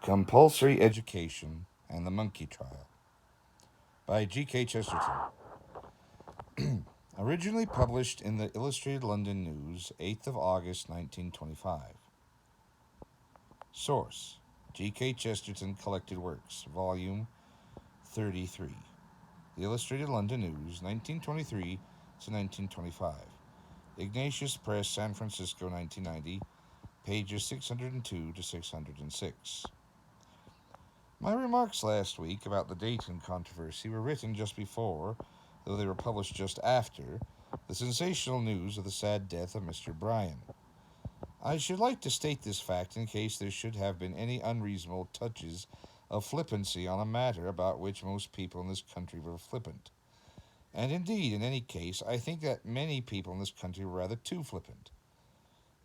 Compulsory Education and the Monkey Trial by GK Chesterton. Originally published in the Illustrated London News, 8th of August 1925. Source: GK Chesterton Collected Works, Volume 33. The Illustrated London News, 1923 to 1925. Ignatius Press, San Francisco, 1990, pages 602 to 606. My remarks last week about the Dayton controversy were written just before, though they were published just after, the sensational news of the sad death of Mr. Brighton. I should like to state this fact in case there should have been any unreasonable touches of flippancy on a matter about which most people in this country were flippant. And indeed, in any case, I think that many people in this country were rather too flippant.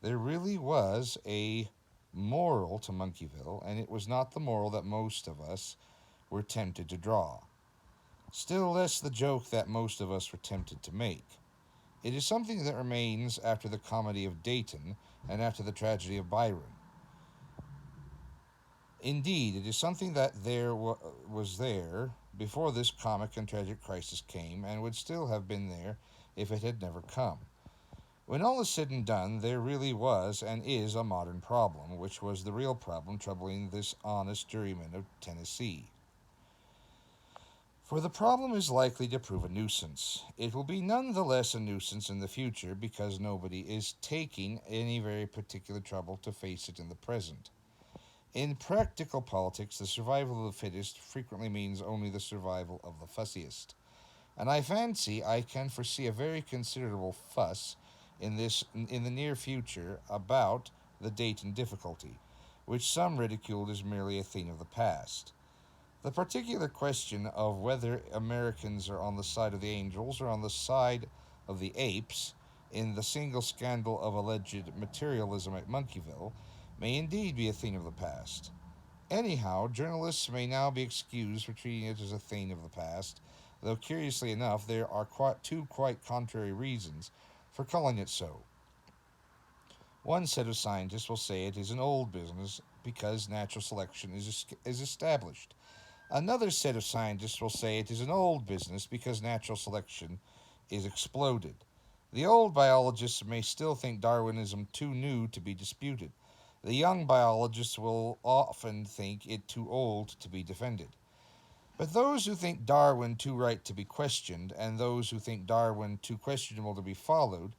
There really was a moral to Monkeyville, and it was not the moral that most of us were tempted to draw. Still less the joke that most of us were tempted to make. It is something that remains after the comedy of Dayton and after the tragedy of Byron. Indeed, it is something that was there before this comic and tragic crisis came, and would still have been there if it had never come. When all is said and done, there really was and is a modern problem, which was the real problem troubling this honest juryman of Tennessee. For the problem is likely to prove a nuisance. It will be none the less a nuisance in the future because nobody is taking any very particular trouble to face it in the present. In practical politics, the survival of the fittest frequently means only the survival of the fussiest. And I fancy I can foresee a very considerable fuss in the near future about the Dayton difficulty, which some ridiculed as merely a thing of the past. The particular question of whether Americans are on the side of the angels or on the side of the apes in the single scandal of alleged materialism at Monkeyville may indeed be a thing of the past. Anyhow, journalists may now be excused for treating it as a thing of the past, though curiously enough there are two quite contrary reasons for calling it so. One set of scientists will say it is an old business because natural selection is established. Another set of scientists will say it is an old business because natural selection is exploded. The old biologists may still think Darwinism too new to be disputed. The young biologists will often think it too old to be defended. But those who think Darwin too right to be questioned, and those who think Darwin too questionable to be followed,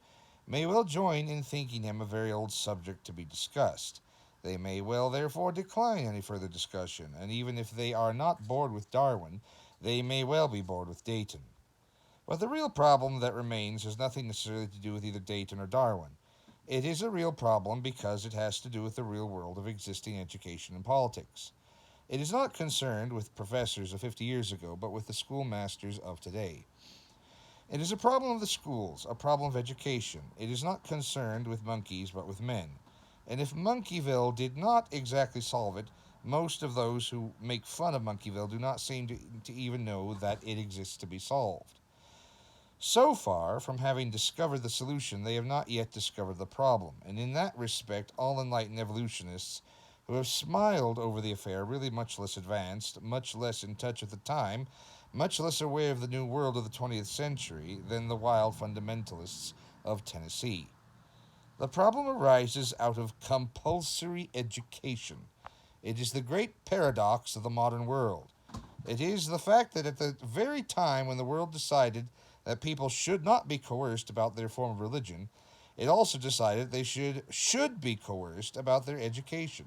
may well join in thinking him a very old subject to be discussed. They may well therefore decline any further discussion, and even if they are not bored with Darwin, they may well be bored with Dayton. But the real problem that remains has nothing necessarily to do with either Dayton or Darwin. It is a real problem because it has to do with the real world of existing education and politics. It is not concerned with professors of 50 years ago, but with the schoolmasters of today. It is a problem of the schools, a problem of education. It is not concerned with monkeys, but with men. And if Monkeyville did not exactly solve it, most of those who make fun of Monkeyville do not seem to even know that it exists to be solved. So far from having discovered the solution, they have not yet discovered the problem, and in that respect all enlightened evolutionists who have smiled over the affair really much less advanced, much less in touch with the time, much less aware of the new world of the 20th century than the wild fundamentalists of Tennessee. The problem arises out of compulsory education. It is the great paradox of the modern world. It is the fact that at the very time when the world decided that people should not be coerced about their form of religion, it also decided they should be coerced about their education.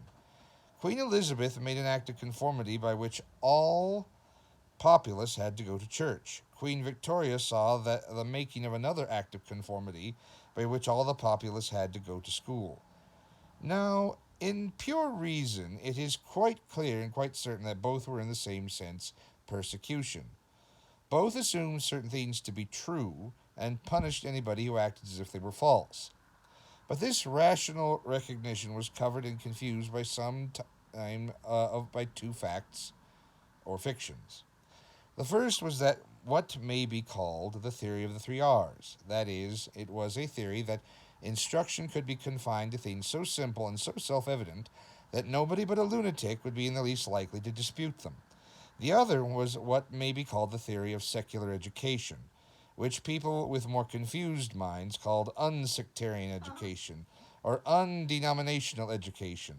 Queen Elizabeth made an act of conformity by which all populace had to go to church. Queen Victoria saw that the making of another act of conformity by which all the populace had to go to school. Now, in pure reason, it is quite clear and quite certain that both were in the same sense persecution. Both assumed certain things to be true and punished anybody who acted as if they were false. But this rational recognition was covered and confused by by two facts or fictions. The first was that what may be called the theory of the three R's. That is, it was a theory that instruction could be confined to things so simple and so self-evident that nobody but a lunatic would be in the least likely to dispute them. The other was what may be called the theory of secular education, which people with more confused minds called unsectarian education or undenominational education.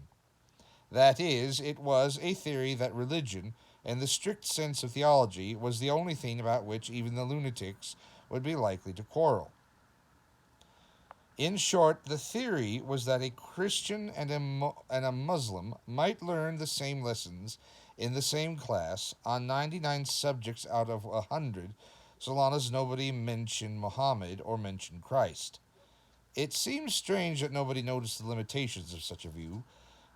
That is, it was a theory that religion, in the strict sense of theology, was the only thing about which even the lunatics would be likely to quarrel. In short, the theory was that a Christian and a Muslim might learn the same lessons in the same class on 99 subjects out of 100, so long as nobody mentioned Muhammad or mentioned Christ. It seems strange that nobody noticed the limitations of such a view.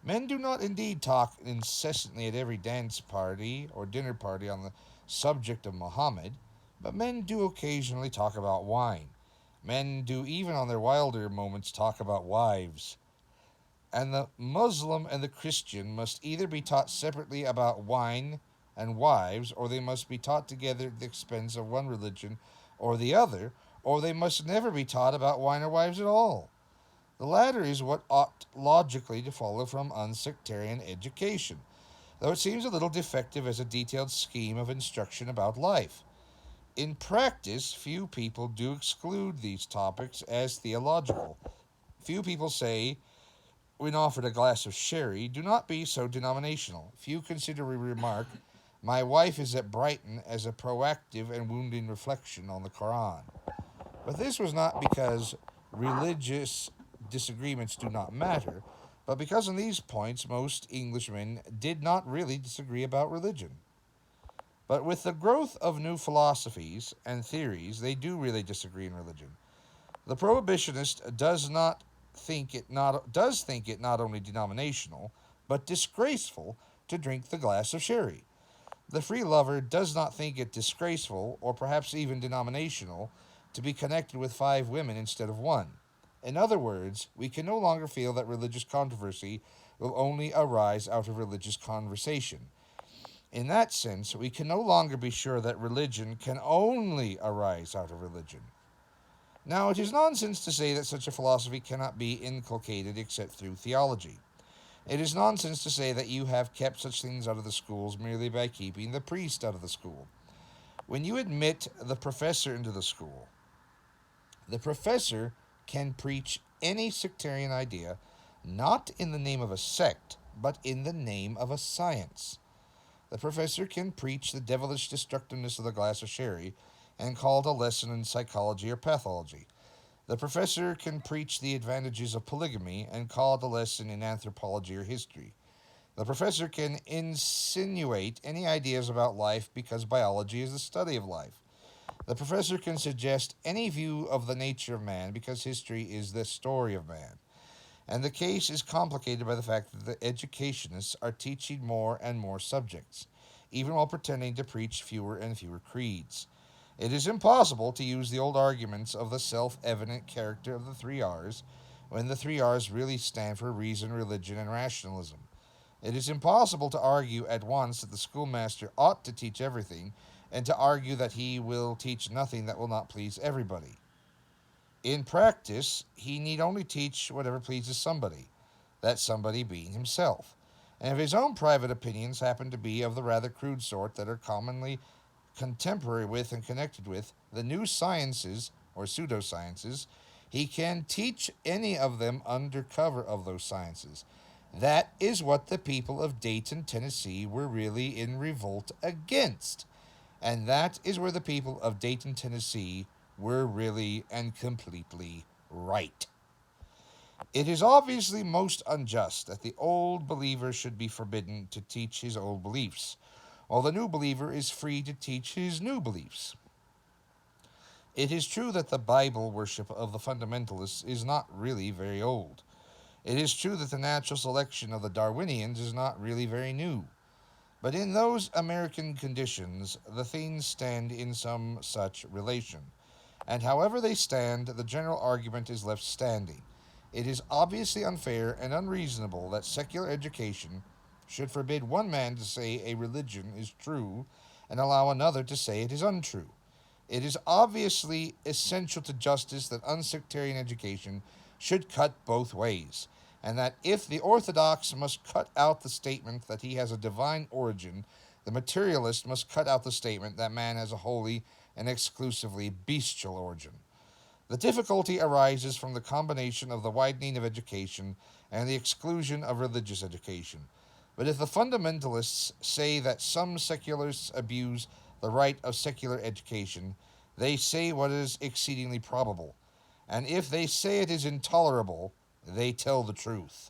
Men do not indeed talk incessantly at every dance party or dinner party on the subject of Muhammad, but men do occasionally talk about wine. Men do even on their wilder moments talk about wives. And the Muslim and the Christian must either be taught separately about wine and wives, or they must be taught together at the expense of one religion or the other, or they must never be taught about wine or wives at all. The latter is what ought logically to follow from unsectarian education, though it seems a little defective as a detailed scheme of instruction about life. In practice, few people do exclude these topics as theological. Few people say, when offered a glass of sherry, do not be so denominational. Few consider a remark, my wife is at Brighton, as a proactive and wounding reflection on the Koran. But this was not because religious disagreements do not matter, but because on these points most Englishmen did not really disagree about religion. But with the growth of new philosophies and theories, they do really disagree in religion. The prohibitionist does think it not only denominational, but disgraceful to drink the glass of sherry. The free lover does not think it disgraceful, or perhaps even denominational, to be connected with 5 women instead of 1. In other words, we can no longer feel that religious controversy will only arise out of religious conversation. In that sense, we can no longer be sure that religion can only arise out of religion. Now, it is nonsense to say that such a philosophy cannot be inculcated except through theology. It is nonsense to say that you have kept such things out of the schools merely by keeping the priest out of the school. When you admit the professor into the school, the professor can preach any sectarian idea, not in the name of a sect, but in the name of a science. The professor can preach the devilish destructiveness of the glass of sherry and call it a lesson in psychology or pathology. The professor can preach the advantages of polygamy and call it a lesson in anthropology or history. The professor can insinuate any ideas about life because biology is the study of life. The professor can suggest any view of the nature of man because history is the story of man. And the case is complicated by the fact that the educationists are teaching more and more subjects, even while pretending to preach fewer and fewer creeds. It is impossible to use the old arguments of the self-evident character of the 3 R's when the 3 R's really stand for reason, religion, and rationalism. It is impossible to argue at once that the schoolmaster ought to teach everything and to argue that he will teach nothing that will not please everybody. In practice, he need only teach whatever pleases somebody, that somebody being himself. And if his own private opinions happen to be of the rather crude sort that are commonly contemporary with and connected with the new sciences or pseudosciences, he can teach any of them under cover of those sciences. That is what the people of Dayton, Tennessee were really in revolt against. And that is where the people of Dayton, Tennessee were really and completely right. It is obviously most unjust that the old believer should be forbidden to teach his old beliefs, while the new believer is free to teach his new beliefs. It is true that the Bible worship of the fundamentalists is not really very old. It is true that the natural selection of the Darwinians is not really very new. But in those American conditions, the things stand in some such relation. And however they stand, the general argument is left standing. It is obviously unfair and unreasonable that secular education should forbid one man to say a religion is true and allow another to say it is untrue. It is obviously essential to justice that unsectarian education should cut both ways. and that if the orthodox must cut out the statement that he has a divine origin, the materialist must cut out the statement that man has a wholly and exclusively bestial origin. The difficulty arises from the combination of the widening of education and the exclusion of religious education. But if the fundamentalists say that some secularists abuse the right of secular education, they say what is exceedingly probable. And if they say it is intolerable, they tell the truth.